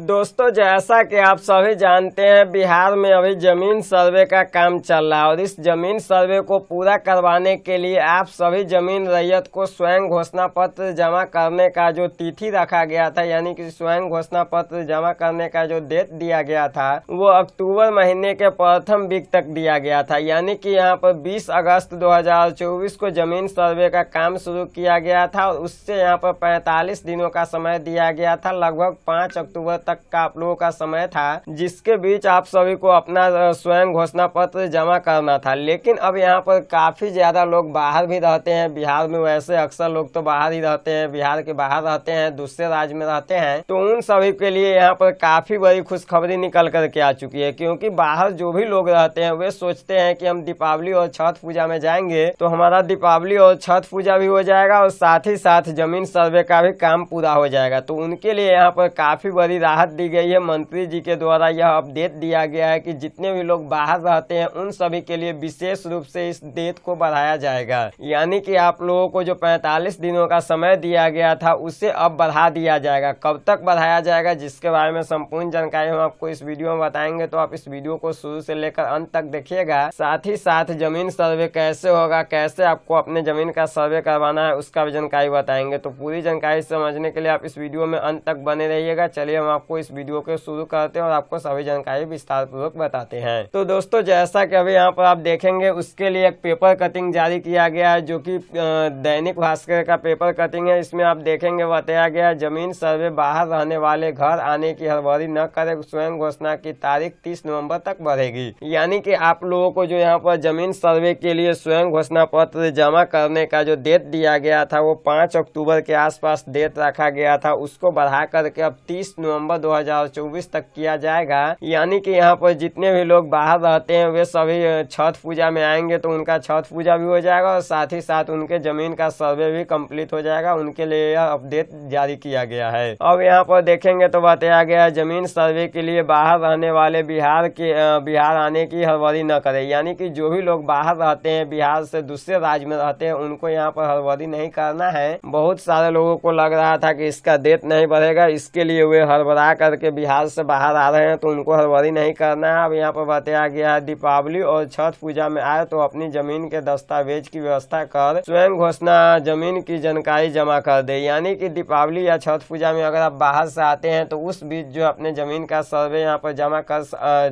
दोस्तों, जैसा कि आप सभी जानते हैं, बिहार में अभी जमीन सर्वे का काम चल रहा है और इस जमीन सर्वे को पूरा करवाने के लिए आप सभी जमीन रैयत को स्वयं घोषणा पत्र जमा करने का जो तिथि रखा गया था, यानी कि स्वयं घोषणा पत्र जमा करने का जो डेट दिया गया था वो अक्टूबर महीने के प्रथम वीक तक दिया गया था। यानी कि यहाँ पर 20 अगस्त 2024 को जमीन सर्वे का काम शुरू किया गया था और उससे यहाँ पर 45 दिनों का समय दिया गया था। लगभग 5 अक्टूबर तक का आप लोगों का समय था, जिसके बीच आप सभी को अपना स्वयं घोषणा पत्र जमा करना था। लेकिन अब यहाँ पर काफी ज्यादा लोग बाहर भी रहते हैं। बिहार में वैसे अक्सर लोग तो बाहर ही रहते हैं, बिहार के बाहर रहते हैं, दूसरे राज्य में रहते हैं, तो उन सभी के लिए यहाँ पर काफी बड़ी खुशखबरी निकल करके आ चुकी है। क्योंकि बाहर जो भी लोग रहते हैं वे सोचते हैं कि हम दीपावली और छठ पूजा में जाएंगे तो हमारा दीपावली और छठ पूजा भी हो जाएगा और साथ ही साथ जमीन सर्वे का भी काम पूरा हो जाएगा। तो उनके लिए यहाँ पर काफी बड़ी राहत दी गई है। मंत्री जी के द्वारा यह अपडेट दिया गया है कि जितने भी लोग बाहर रहते हैं उन सभी के लिए विशेष रूप से इस डेट को बढ़ाया जाएगा। यानी कि आप लोगों को जो 45 दिनों का समय दिया गया था उसे अब बढ़ा दिया जाएगा। कब तक बढ़ाया जाएगा, जिसके बारे में संपूर्ण जानकारी हम आपको इस वीडियो में बताएंगे, तो आप इस वीडियो को शुरू से लेकर अंत तक देखिएगा। साथ ही साथ जमीन सर्वे कैसे होगा, कैसे आपको अपने जमीन का सर्वे करवाना है, उसका भी जानकारी बताएंगे। तो पूरी जानकारी समझने के लिए आप इस वीडियो में अंत तक बने रहिएगा। चलिए हम आपको इस वीडियो को शुरू करते हैं और आपको सभी जानकारी विस्तार पूर्वक बताते हैं। तो दोस्तों, जैसा कि अभी यहाँ पर आप देखेंगे, उसके लिए एक पेपर कटिंग जारी किया गया है, जो कि दैनिक भास्कर का पेपर कटिंग है। इसमें आप देखेंगे बताया गया, जमीन सर्वे बाहर रहने वाले घर आने की हड़बड़ी न करे, स्वयं घोषणा की तारीख 30 नवंबर तक बढ़ेगी। यानी कि आप लोगों को जो यहाँ पर जमीन सर्वे के लिए स्वयं घोषणा पत्र जमा करने का जो डेट दिया गया था वो 5 अक्टूबर के आसपास डेट रखा गया था, उसको बढ़ा करके अब 30 नवंबर 2024 तक किया जाएगा। यानी कि यहाँ पर जितने भी लोग बाहर रहते हैं वे सभी छठ पूजा में आएंगे तो उनका छठ पूजा भी हो जाएगा और साथ ही साथ उनके जमीन का सर्वे भी कंप्लीट हो जाएगा। उनके लिए यह अपडेट जारी किया गया है। अब यहाँ पर देखेंगे तो बताया गया, जमीन सर्वे के लिए बाहर रहने वाले बिहार आने की हड़बड़ी न करें। यानी कि जो भी लोग बाहर रहते हैं, बिहार से दूसरे राज्य में रहते हैं, उनको यहाँ पर हड़बड़ी नहीं करना है। बहुत सारे लोगों को लग रहा था कि इसका डेट नहीं बढ़ेगा, इसके लिए वे हड़बड़ा करके बिहार से बाहर आ रहे हैं, तो उनको हड़बड़ी नहीं करना है। अब यहाँ पर बताया गया है, दीपावली और छठ पूजा में आए तो अपनी जमीन के दस्तावेज की व्यवस्था कर स्वयं घोषणा जमीन की जानकारी जमा कर दे। यानी कि दीपावली या छठ पूजा में अगर आप बाहर से आते हैं तो उस बीच जो अपने जमीन का सर्वे यहाँ पर जमा कर,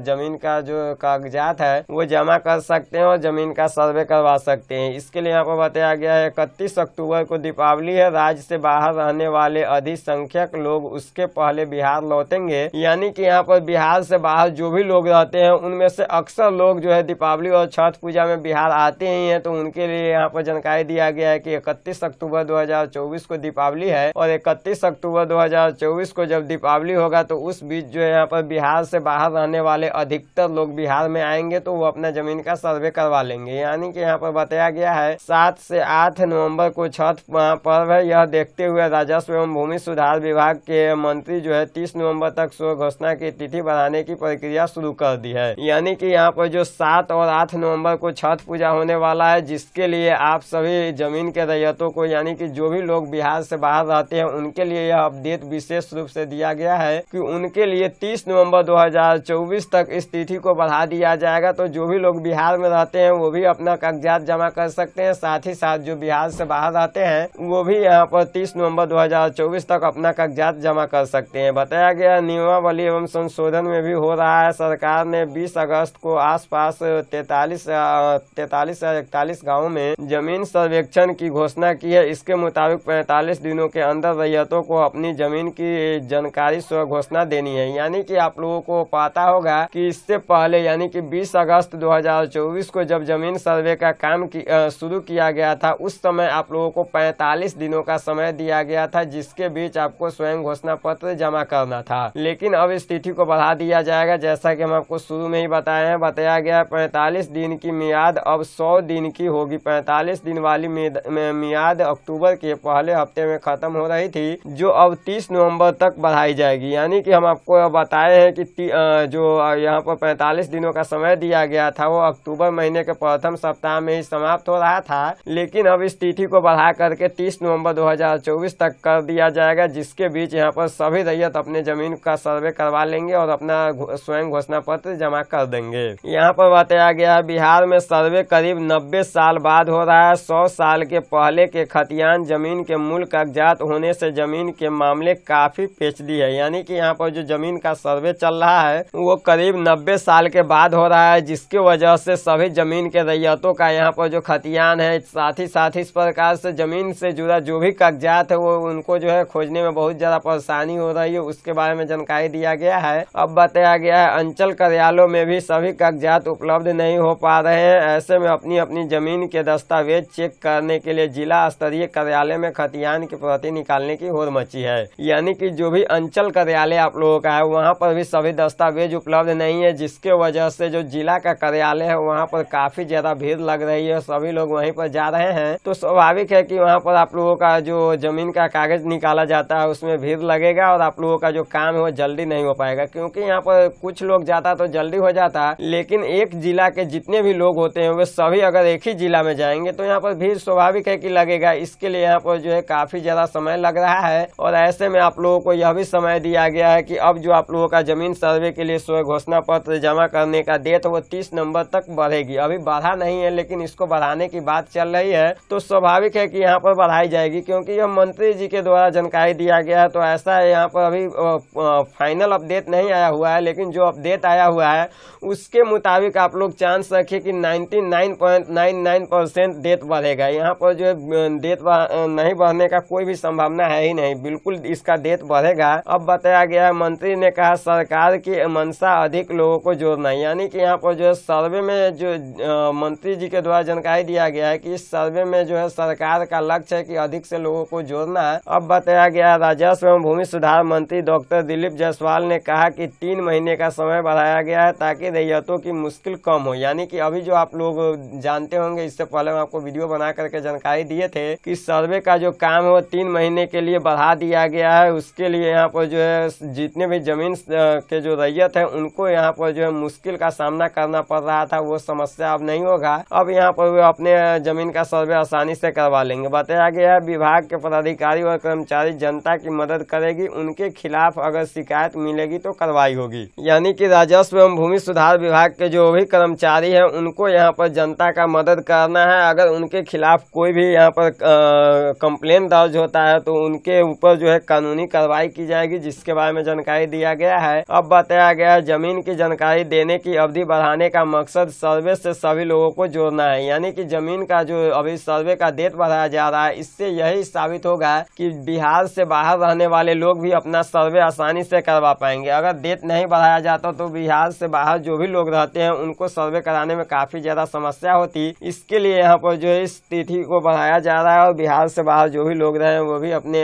जमीन का जो कागजात है वो जमा कर सकते हैं और जमीन का सर्वे करवा सकते हैं। इसके लिए यहाँ पर बताया गया है, 31 अक्टूबर को दीपावली है, राज्य से बाहर रहने वाले अधिसंख्यक लोग उसके पहले बिहार लौटेंगे। यानी कि यहाँ पर बिहार से बाहर जो भी लोग रहते हैं उनमें से अक्सर लोग जो है दीपावली और छठ पूजा में बिहार आते ही हैं, तो उनके लिए यहाँ पर जानकारी दिया गया है कि 31 अक्टूबर 2024 को दीपावली है और 31 अक्टूबर 2024 को जब दीपावली होगा तो उस बीच जो है यहाँ पर बिहार से बाहर रहने वाले अधिकतर लोग बिहार में आएंगे तो वो अपना जमीन का सर्वे करवा लेंगे। यानी कि यहाँ पर बताया गया है 7 से 8 नवंबर को छठ पर्व है। यह देखते हुए राजस्व एवं भूमि सुधार विभाग के मंत्री जो है 30 नवंबर तक स्व घोषणा की तिथि बढ़ाने की प्रक्रिया शुरू कर दी है। यानी कि यहाँ पर जो 7 और 8 नवंबर को छठ पूजा होने वाला है, जिसके लिए आप सभी जमीन के रैयतों को, यानी कि जो भी लोग बिहार से बाहर रहते हैं उनके लिए यह अपडेट विशेष रूप से दिया गया है कि उनके लिए 30 नवंबर 2024 तक इस तिथि को बढ़ा दिया जाएगा। तो जो भी लोग बिहार में रहते हैं वो भी अपना कागजात जमा कर सकते हैं, साथ ही साथ जो बिहार से बाहर रहते हैं वो भी यहाँ पर 30 नवंबर 2024 तक अपना कागजात जमा कर सकते हैं। बताया गया, नियमावली एवं संशोधन में भी हो रहा है। सरकार ने 20 अगस्त को आसपास 43 या 41 गाँव में जमीन सर्वेक्षण की घोषणा की है। इसके मुताबिक 45 दिनों के अंदर रैयतों को अपनी जमीन की जानकारी स्व घोषणा देनी है। यानी कि आप लोगों को पता होगा कि इससे पहले यानी कि 20 अगस्त 2024 को जब जमीन सर्वे का काम शुरू किया गया था, उस समय आप लोगों को 45 दिनों का समय दिया गया था, जिसके बीच आपको स्वयं घोषणा पत्र जमा करना था। लेकिन अब इस तिथि को बढ़ा दिया जाएगा, जैसा कि हम आपको शुरू में ही बताए हैं। बताया गया 45 दिन की मियाद अब 100 दिन की होगी। 45 दिन वाली मियाद अक्टूबर के पहले हफ्ते में खत्म हो रही थी, जो अब 30 नवंबर तक बढ़ाई जाएगी। यानी कि हम आपको बताए हैं कि जो यहाँ पर 45 दिनों का समय दिया गया था वो अक्टूबर महीने के प्रथम सप्ताह में ही समाप्त हो रहा था, लेकिन अब इस तिथि को बढ़ा करके 30 नवंबर 2024 तक कर दिया जाएगा, जिसके बीच यहाँ पर सभी रैयत अपने अपने जमीन का सर्वे करवा लेंगे और अपना स्वयं घोषणा पत्र जमा कर देंगे। यहाँ पर बताया गया है बिहार में सर्वे करीब 90 साल बाद हो रहा है। 100 साल के पहले के खतियान जमीन के मूल कागजात होने से जमीन के मामले काफी पेचीदा है। यानी कि यहाँ पर जो जमीन का सर्वे चल रहा है वो करीब 90 साल के बाद हो रहा है, जिसकी वजह से सभी जमीन के रैयतों का यहाँ पर जो खतियान है, साथ ही इस प्रकार से जमीन से जुड़ा जो भी कागजात है वो उनको जो है खोजने में बहुत ज्यादा परेशानी हो रही है। उसके बारे में जानकारी दिया गया है। अब बताया गया है अंचल कार्यालयों में भी सभी कागजात उपलब्ध नहीं हो पा रहे हैं। ऐसे में अपनी अपनी जमीन के दस्तावेज चेक करने के लिए जिला स्तरीय कार्यालय में खतियान की प्रति निकालने की होड़ मची है। यानी कि जो भी अंचल कार्यालय आप लोगों का है वहाँ पर भी सभी दस्तावेज उपलब्ध नहीं है, जिसके वजह से जो जिला का कार्यालय है वहाँ पर काफी ज्यादा भीड़ लग रही है। सभी लोग वहीं पर जा रहे हैं, तो स्वाभाविक है कि वहाँ पर आप लोगों का जो जमीन का कागज निकाला जाता है उसमें भीड़ लगेगा और आप लोगों का जो काम है वो जल्दी नहीं हो पाएगा। क्योंकि यहाँ पर कुछ लोग जाता तो जल्दी हो जाता, लेकिन एक जिला के जितने भी लोग होते हैं वे सभी अगर एक ही जिला में जाएंगे तो यहाँ पर भीड़ स्वाभाविक है कि लगेगा। इसके लिए यहाँ पर जो है काफी ज्यादा समय लग रहा है और ऐसे में आप लोगों को यह भी समय दिया गया है कि अब जो आप लोगों का जमीन सर्वे के लिए स्व घोषणा पत्र जमा करने का डेट वो 30 नवंबर तक बढ़ेगी। अभी बढ़ा नहीं है, लेकिन इसको बढ़ाने की बात चल रही है, तो स्वाभाविक है कि यहाँ पर बढ़ाई जाएगी। क्योंकि यह मंत्री जी के द्वारा जानकारी दिया गया है, तो ऐसा है यहाँ पर अभी फाइनल अपडेट नहीं आया हुआ है, लेकिन जो अपडेट आया हुआ है उसके मुताबिक आप लोग चांस रखिए कि 99.99% डेट बढ़ेगा। यहाँ पर जो डेट नहीं बढ़ने का कोई भी संभावना है ही नहीं, बिल्कुल इसका डेट बढ़ेगा। अब बताया गया है मंत्री ने कहा सरकार की मंशा अधिक लोगों को जोड़ना। यानी कि यहाँ पर जो है सर्वे में जो मंत्री जी के द्वारा जानकारी दिया गया है कि इस सर्वे में जो है सरकार का लक्ष्य है कि अधिक से लोगों को जोड़ना है। अब बताया गया राजस्व एवं भूमि सुधार मंत्री डॉक्टर दिलीप जायसवाल ने कहा कि 3 महीने का समय बढ़ाया गया है ताकि रैयतों की मुश्किल कम हो। यानी कि अभी जो आप लोग जानते होंगे, इससे पहले हम आपको वीडियो बना करके जानकारी दिए थे कि सर्वे का जो काम है वो 3 महीने के लिए बढ़ा दिया गया है। उसके लिए यहाँ पर जो है जितने भी जमीन के जो रैयत है उनको यहाँ पर जो है मुश्किल का सामना करना पड़ रहा था, वो समस्या अब नहीं होगा। अब यहाँ पर वे अपने जमीन का सर्वे आसानी से करवा लेंगे। बताया गया है विभाग के पदाधिकारी और कर्मचारी जनता की मदद करेगी, उनके खिलाफ अगर शिकायत मिलेगी तो कार्रवाई होगी। यानी कि राजस्व एवं भूमि सुधार विभाग के जो भी कर्मचारी हैं उनको यहाँ पर जनता का मदद करना है। अगर उनके खिलाफ कोई भी यहाँ पर कंप्लेन दर्ज होता है तो उनके ऊपर जो है कानूनी कार्रवाई की जाएगी, जिसके बारे में जानकारी दिया गया है। अब बताया गया है जमीन की जानकारी देने की अवधि बढ़ाने का मकसद सर्वे से सभी लोगों को जोड़ना है। यानी कि जमीन का जो अभी सर्वे का डेट बढ़ाया जा रहा है, इससे यही साबित होगा कि बिहार से बाहर रहने वाले लोग भी अपना सर्वे आसानी से करवा पाएंगे। अगर डेट नहीं बढ़ाया जाता तो बिहार से बाहर जो भी लोग रहते हैं उनको सर्वे कराने में काफी ज्यादा समस्या होती। इसके लिए यहाँ पर जो है इस तिथि को बढ़ाया जा रहा है और बिहार से बाहर जो भी लोग रहे वो भी अपने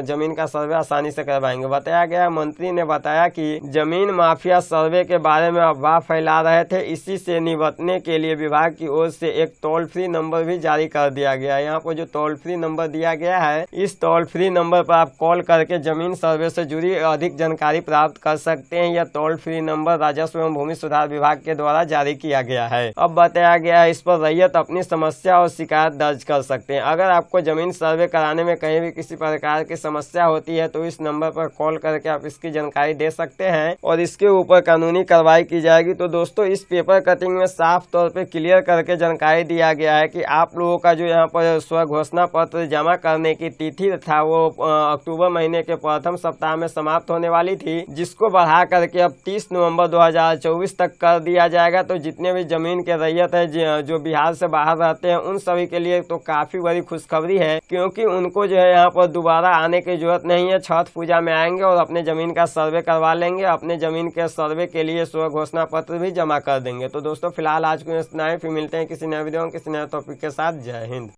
जमीन का सर्वे आसानी से करवाएंगे। बताया गया मंत्री ने बताया कि जमीन माफिया सर्वे के बारे में अफवाह फैला रहे थे, इसी से निपटने के लिए विभाग की ओर से एक टोल फ्री नंबर भी जारी कर दिया गया है। यहाँ पर जो टोल फ्री नंबर दिया गया है, इस टोल फ्री नंबर पर आप कॉल करके जमीन सर्वे से जुड़ी अधिक जानकारी प्राप्त कर सकते हैं। यह टोल फ्री नंबर राजस्व एवं भूमि सुधार विभाग के द्वारा जारी किया गया है। अब बताया गया है इस पर रैयत अपनी समस्या और शिकायत दर्ज कर सकते हैं। अगर आपको जमीन सर्वे कराने में कहीं भी किसी प्रकार की समस्या होती है तो इस नंबर पर कॉल करके आप इसकी जानकारी दे सकते हैं और इसके ऊपर कानूनी कार्रवाई की जाएगी। तो दोस्तों इस पेपर कटिंग में साफ तौर पे क्लियर करके जानकारी दिया गया है कि आप लोगों का जो यहाँ पर स्व घोषणा पत्र जमा करने की तिथि था वो अक्टूबर महीने के प्रथम सप्ताह में समाप्त होने वाली थी, जिसको बढ़ा करके अब 30 नवंबर 2024 तक कर दिया जाएगा। तो जितने भी जमीन के रैयत है जो बिहार से बाहर रहते हैं उन सभी के लिए तो काफी बड़ी खुशखबरी है, क्योंकि उनको जो है यहाँ पर दोबारा आने की जरूरत नहीं है। छठ पूजा में आएंगे और अपने जमीन का सर्वे करवा लेंगे, अपने जमीन के सर्वे के लिए स्व घोषणा पत्र भी जमा कर देंगे। तो दोस्तों फिलहाल आज को इतना ही, फिर मिलते हैं किसी नए वीडियो किसी नए टॉपिक के साथ। जय हिंद।